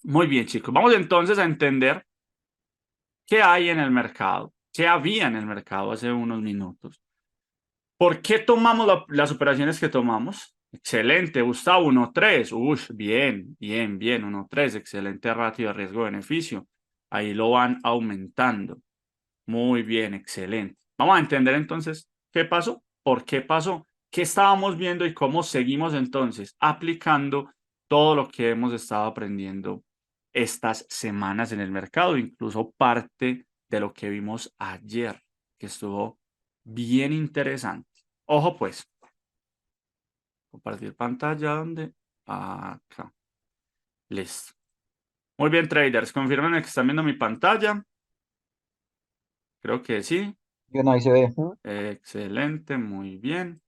Muy bien, chicos. Vamos entonces a entender qué hay en el mercado, qué había en el mercado hace unos minutos. ¿Por qué tomamos las operaciones que tomamos? Excelente, Gustavo, 1.3. Uy, bien, bien, bien, 1.3. Excelente ratio de riesgo-beneficio. Ahí lo van aumentando. Muy bien, excelente. Vamos a entender entonces qué pasó, por qué pasó, qué estábamos viendo y cómo seguimos entonces aplicando todo lo que hemos estado aprendiendo estas semanas en el mercado, incluso parte de lo que vimos ayer, que estuvo bien interesante. Ojo pues, compartir pantalla donde acá. Listo. Muy bien, traders, confirmen que están viendo mi pantalla. Creo que sí. Bien, ahí se ve. Ujú. Excelente, muy bien.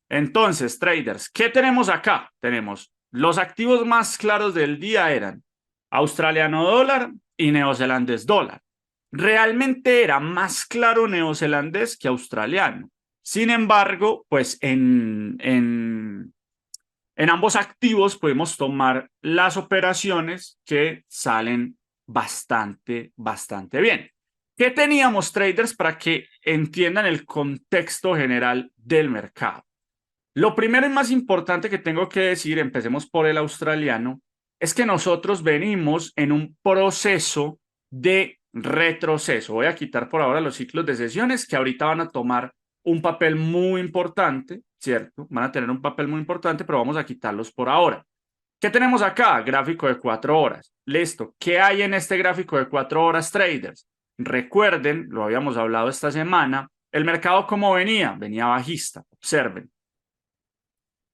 Entonces, traders, ¿qué tenemos acá? Tenemos los activos más claros del día eran australiano dólar y neozelandés dólar. Realmente era más claro neozelandés que australiano. Sin embargo, pues en ambos activos podemos tomar las operaciones que salen bastante bien. ¿Qué teníamos, traders, para que entiendan el contexto general del mercado? Lo primero y más importante que tengo que decir, empecemos por el australiano, es que nosotros venimos en un proceso de retroceso. Voy a quitar por ahora los ciclos de sesiones que ahorita van a tomar un papel muy importante, ¿cierto? Van a tener un papel muy importante, pero vamos a quitarlos por ahora. ¿Qué tenemos acá? Gráfico de 4 horas. Listo. ¿Qué hay en este gráfico de 4 horas, traders? Recuerden, lo habíamos hablado esta semana, el mercado cómo venía, venía bajista. Observen,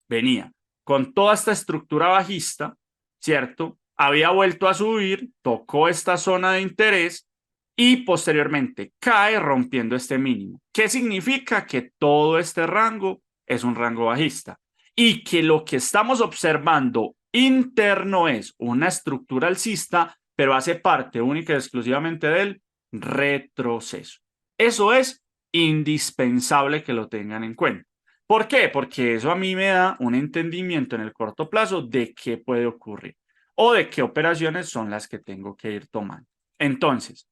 venía con toda esta estructura bajista, ¿cierto? Había vuelto a subir, tocó esta zona de interés y posteriormente cae rompiendo este mínimo. ¿Qué significa? Que todo este rango es un rango bajista y que lo que estamos observando interno es una estructura alcista, pero hace parte única y exclusivamente del retroceso. Eso es indispensable que lo tengan en cuenta. ¿Por qué? Porque eso a mí me da un entendimiento en el corto plazo de qué puede ocurrir o de qué operaciones son las que tengo que ir tomando. Entonces,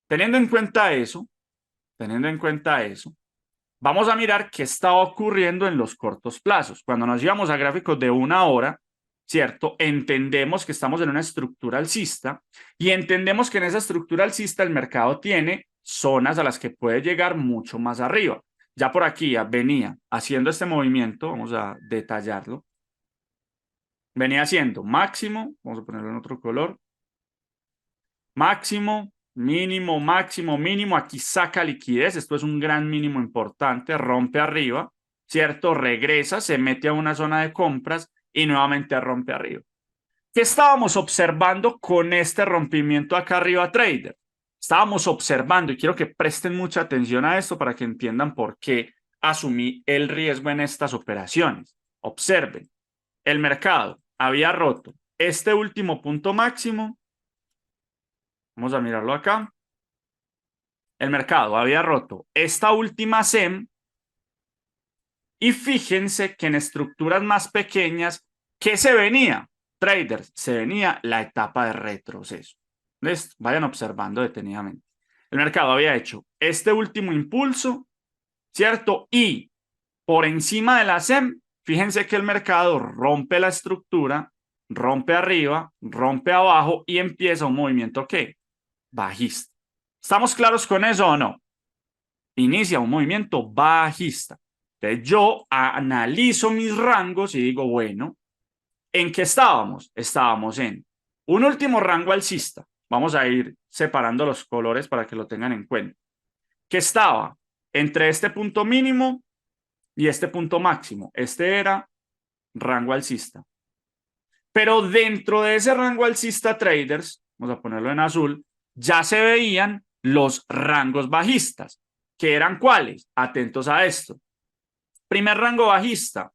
teniendo en cuenta eso, teniendo en cuenta eso, vamos a mirar qué está ocurriendo en los cortos plazos. Cuando nos llevamos a gráficos de 1 hora, ¿cierto? Entendemos que estamos en una estructura alcista y entendemos que en esa estructura alcista el mercado tiene zonas a las que puede llegar mucho más arriba. Ya por aquí ya venía haciendo este movimiento, vamos a detallarlo, venía haciendo máximo, vamos a ponerlo en otro color, máximo, mínimo, máximo, mínimo, aquí saca liquidez, esto es un gran mínimo importante, rompe arriba, ¿cierto? Regresa, se mete a una zona de compras y nuevamente rompe arriba. ¿Qué estábamos observando con este rompimiento acá arriba, trader? Estábamos observando, y quiero que presten mucha atención a esto para que entiendan por qué asumí el riesgo en estas operaciones. Observen, el mercado había roto este último punto máximo, vamos a mirarlo acá, el mercado había roto esta última SEM y fíjense que en estructuras más pequeñas, ¿qué se venía? Traders, se venía la etapa de retroceso. ¿Listo? Vayan observando detenidamente. El mercado había hecho este último impulso, ¿cierto? Y por encima de la SEM, fíjense que el mercado rompe la estructura, rompe arriba, rompe abajo y empieza un movimiento ¿qué? Bajista. ¿Estamos claros con eso o no? Inicia un movimiento bajista. Entonces yo analizo mis rangos y digo, bueno, ¿en qué estábamos? Estábamos en un último rango alcista. Vamos a ir separando los colores para que lo tengan en cuenta. Que estaba entre este punto mínimo y este punto máximo. Este era rango alcista. Pero dentro de ese rango alcista, traders, vamos a ponerlo en azul, ya se veían los rangos bajistas. ¿Que eran cuáles? Atentos a esto. Primer rango bajista,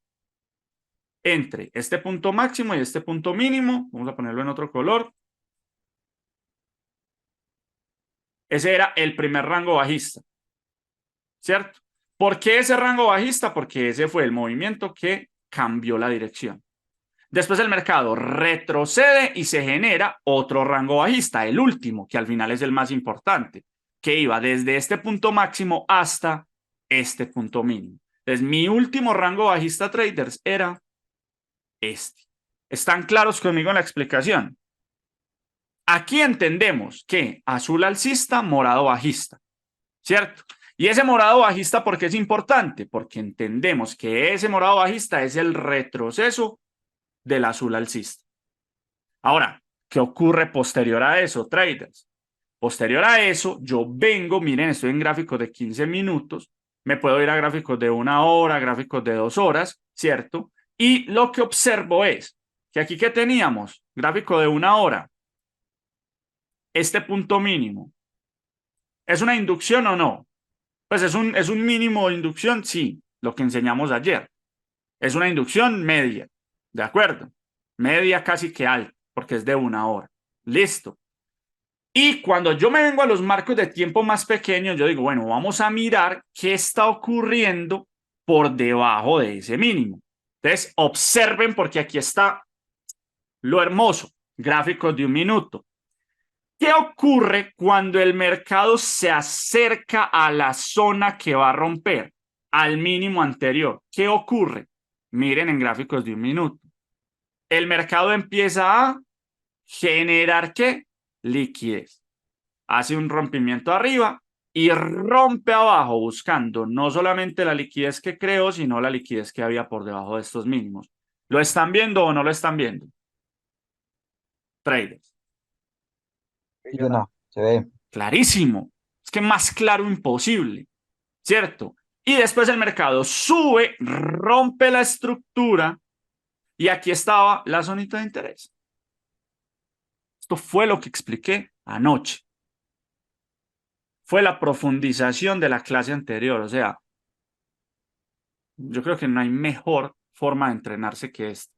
entre este punto máximo y este punto mínimo, vamos a ponerlo en otro color, ese era el primer rango bajista, ¿cierto? ¿Por qué ese rango bajista? Porque ese fue el movimiento que cambió la dirección. Después el mercado retrocede y se genera otro rango bajista, el último, que al final es el más importante, que iba desde este punto máximo hasta este punto mínimo. Entonces, mi último rango bajista, traders, era este. ¿Están claros conmigo en la explicación? Aquí entendemos que azul alcista, morado bajista, ¿cierto? Y ese morado bajista, ¿por qué es importante? Porque entendemos que ese morado bajista es el retroceso del azul alcista. Ahora, ¿qué ocurre posterior a eso, traders? Posterior a eso, yo vengo, miren, estoy en gráficos de 15 minutos, me puedo ir a gráficos de 1 hora, gráficos de 2 horas, ¿cierto? Y lo que observo es que aquí que teníamos, gráfico de 1 hora, este punto mínimo, ¿es una inducción o no? Pues es un mínimo de inducción, sí, lo que enseñamos ayer. Es una inducción media, ¿de acuerdo? Media casi que alta, porque es de 1 hora. Listo. Y cuando yo me vengo a los marcos de tiempo más pequeños, yo digo, bueno, vamos a mirar qué está ocurriendo por debajo de ese mínimo. Entonces, observen porque aquí está lo hermoso, gráficos de 1 minuto. ¿Qué ocurre cuando el mercado se acerca a la zona que va a romper, al mínimo anterior? ¿Qué ocurre? Miren en gráficos de 1 minuto. El mercado empieza a generar ¿qué? Liquidez. Hace un rompimiento arriba y rompe abajo buscando no solamente la liquidez que creó, sino la liquidez que había por debajo de estos mínimos. ¿Lo están viendo o no lo están viendo? Traders. Yo no, se ve. Clarísimo. Es que más claro imposible, ¿cierto? Y después el mercado sube, rompe la estructura y aquí estaba la zonita de interés. Esto fue lo que expliqué anoche. Fue la profundización de la clase anterior. O sea, yo creo que no hay mejor forma de entrenarse que esta.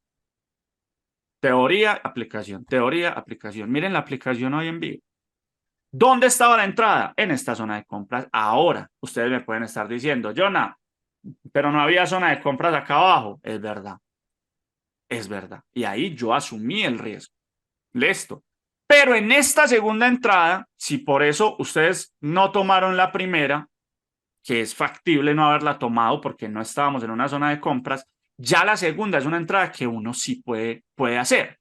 Teoría, aplicación, teoría, aplicación. Miren la aplicación hoy en vivo. ¿Dónde estaba la entrada? En esta zona de compras. Ahora, ustedes me pueden estar diciendo, Jonah, pero no había zona de compras acá abajo. Es verdad. Es verdad. Y ahí yo asumí el riesgo. Listo. Pero en esta segunda entrada, si por eso ustedes no tomaron la primera, que es factible no haberla tomado porque no estábamos en una zona de compras, ya la segunda es una entrada que uno sí puede hacer.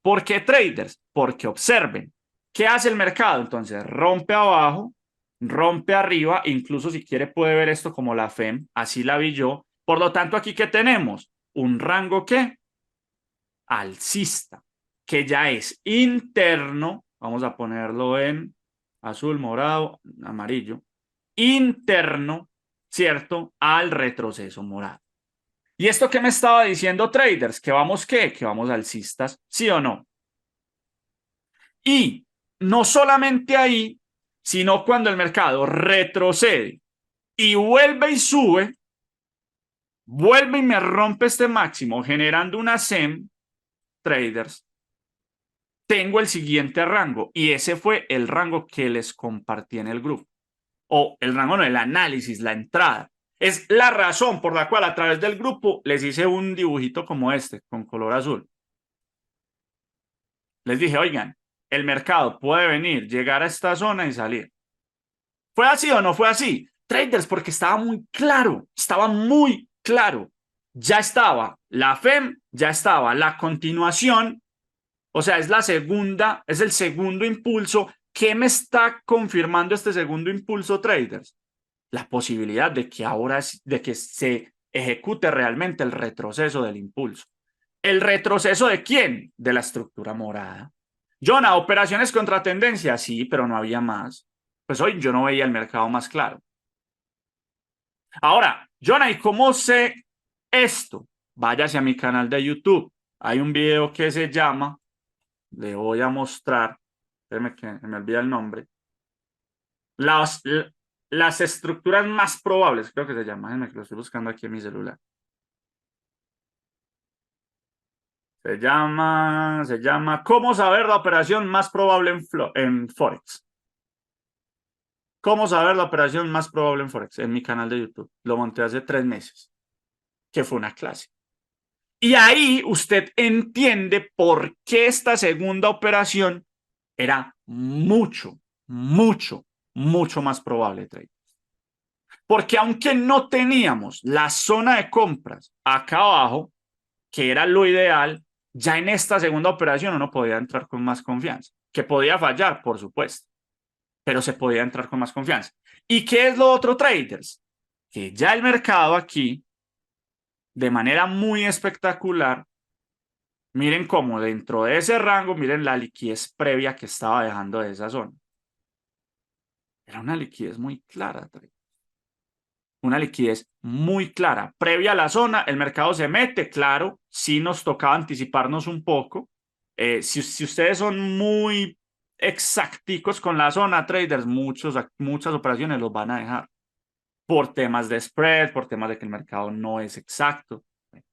¿Por qué traders? Porque observen, ¿qué hace el mercado? Entonces rompe abajo, rompe arriba, incluso si quiere puede ver esto como la FEM, así la vi yo. Por lo tanto, aquí ¿qué tenemos? Un rango ¿qué? Alcista, que ya es interno, vamos a ponerlo en azul, morado, amarillo, interno, ¿cierto? Al retroceso morado. ¿Y esto qué me estaba diciendo traders? ¿Que vamos qué? Que vamos alcistas, ¿sí o no? Y no solamente ahí, sino cuando el mercado retrocede y vuelve y sube, vuelve y me rompe este máximo, generando una SEM, traders, tengo el siguiente rango y ese fue el rango que les compartí en el grupo. O el rango no, el análisis, la entrada. Es la razón por la cual a través del grupo les hice un dibujito como este, con color azul. Les dije, oigan, el mercado puede venir, llegar a esta zona y salir. ¿Fue así o no fue así? Traders, porque estaba muy claro, estaba muy claro. Ya estaba la FEM, ya estaba la continuación, o sea, es la segunda, es el segundo impulso. ¿Qué me está confirmando este segundo impulso, traders? La posibilidad de que ahora de que se ejecute realmente el retroceso del impulso. ¿El retroceso de quién? De la estructura morada. Jonah, operaciones contra tendencia, sí, pero no había más. Pues hoy yo no veía el mercado más claro. Ahora, Jonah, ¿y cómo sé esto? Váyase a mi canal de YouTube. Hay un video que se llama, le voy a mostrar, espérame que me olvida el nombre, las, las estructuras más probables, creo que se llama, déjenme que lo estoy buscando aquí en mi celular. Se llama ¿Cómo saber la operación más probable en Forex? ¿Cómo saber la operación más probable en Forex? En mi canal de YouTube. Lo monté hace 3 meses, que fue una clase. Y ahí usted entiende por qué esta segunda operación era mucho, mucho, mucho más probable, trader. Porque aunque no teníamos la zona de compras acá abajo, que era lo ideal, ya en esta segunda operación uno podía entrar con más confianza. Que podía fallar, por supuesto, pero se podía entrar con más confianza. ¿Y qué es lo otro, traders? Que ya el mercado aquí, de manera muy espectacular, miren cómo dentro de ese rango, miren la liquidez previa que estaba dejando de esa zona. Era una liquidez muy clara, una liquidez muy clara. Previa a la zona, el mercado se mete, claro, sí nos tocaba anticiparnos un poco. Si ustedes son muy exacticos con la zona, traders, muchas operaciones los van a dejar por temas de spread, por temas de que el mercado no es exacto.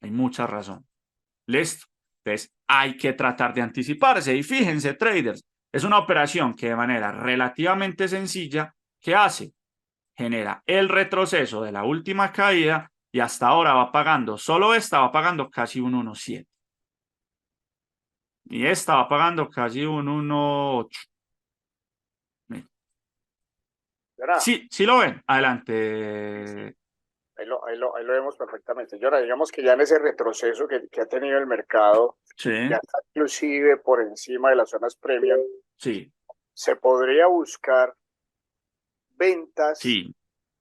Hay muchas razones. ¿Listo? Entonces, hay que tratar de anticiparse. Y fíjense, traders, es una operación que de manera relativamente sencilla, ¿qué hace? Genera el retroceso de la última caída y hasta ahora va pagando, solo esta va pagando casi un 1.7. Y esta va pagando casi un 1.8. ¿Verdad? Sí, sí lo ven. Adelante. Ahí lo vemos perfectamente. Y ahora, digamos que ya en ese retroceso que ha tenido el mercado, Sí, ya está inclusive por encima de las zonas premium, sí, se podría buscar ventas sí.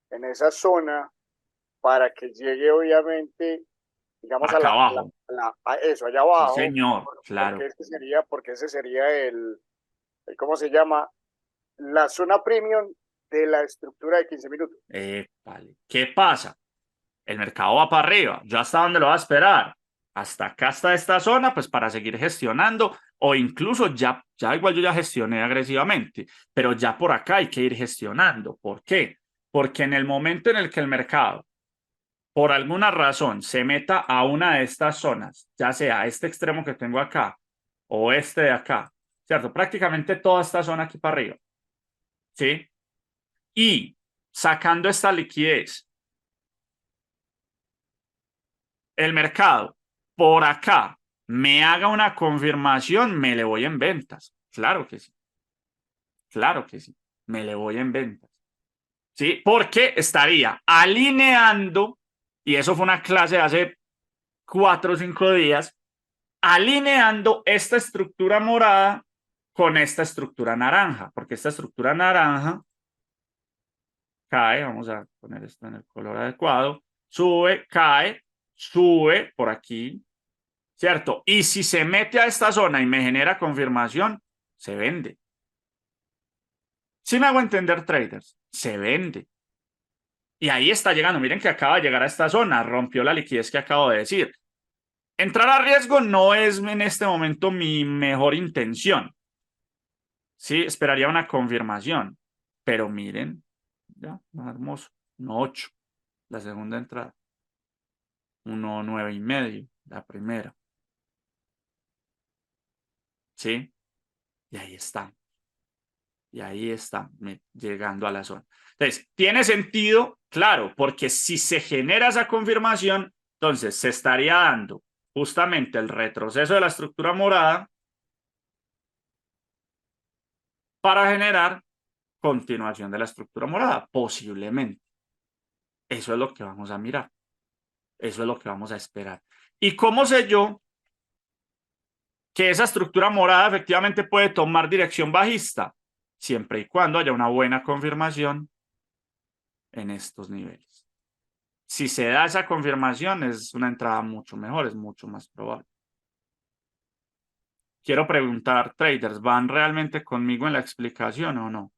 en esa zona para que llegue obviamente, digamos, Acá abajo. a eso, allá Sí, abajo, señor. Claro. porque ese sería ¿cómo se llama? La zona premium de la estructura de 15 minutos. Vale. ¿Qué pasa? El mercado va para arriba. ¿Yo hasta dónde lo va a esperar? Hasta acá, hasta esta zona, pues para seguir gestionando, o incluso ya igual yo ya gestioné agresivamente, pero ya por acá hay que ir gestionando. ¿Por qué? Porque en el momento en el que el mercado, por alguna razón, se meta a una de estas zonas, ya sea este extremo que tengo acá o este de acá, ¿cierto? Prácticamente toda esta zona aquí para arriba, ¿sí? Y sacando esta liquidez, el mercado por acá me haga una confirmación, me le voy en ventas. Claro que sí. Claro que sí. Me le voy en ventas. ¿Sí? Porque estaría alineando, y eso fue una clase de hace 4 o 5 días, alineando esta estructura morada con esta estructura naranja, porque esta estructura naranja cae, vamos a poner esto en el color adecuado, sube, cae, sube por aquí, ¿cierto? Y si se mete a esta zona y me genera confirmación, se vende. ¿Sí me hago entender, traders? Se vende. Y ahí está llegando. Miren que acaba de llegar a esta zona, rompió la liquidez que acabo de decir. Entrar a riesgo no es en este momento mi mejor intención. Sí, esperaría una confirmación. Pero miren, ya, hermoso. 1.8, la segunda entrada. 1.9,5, la primera. ¿Sí? Y ahí está. Y ahí está, llegando a la zona. Entonces, ¿tiene sentido? Claro, porque si se genera esa confirmación, entonces se estaría dando justamente el retroceso de la estructura morada para generar continuación de la estructura morada, posiblemente. Eso es lo que vamos a mirar. Eso es lo que vamos a esperar. ¿Y cómo sé yo que esa estructura morada efectivamente puede tomar dirección bajista? Siempre y cuando haya una buena confirmación en estos niveles. Si se da esa confirmación, es una entrada mucho mejor, es mucho más probable. Quiero preguntar, traders, ¿van realmente conmigo en la explicación o no?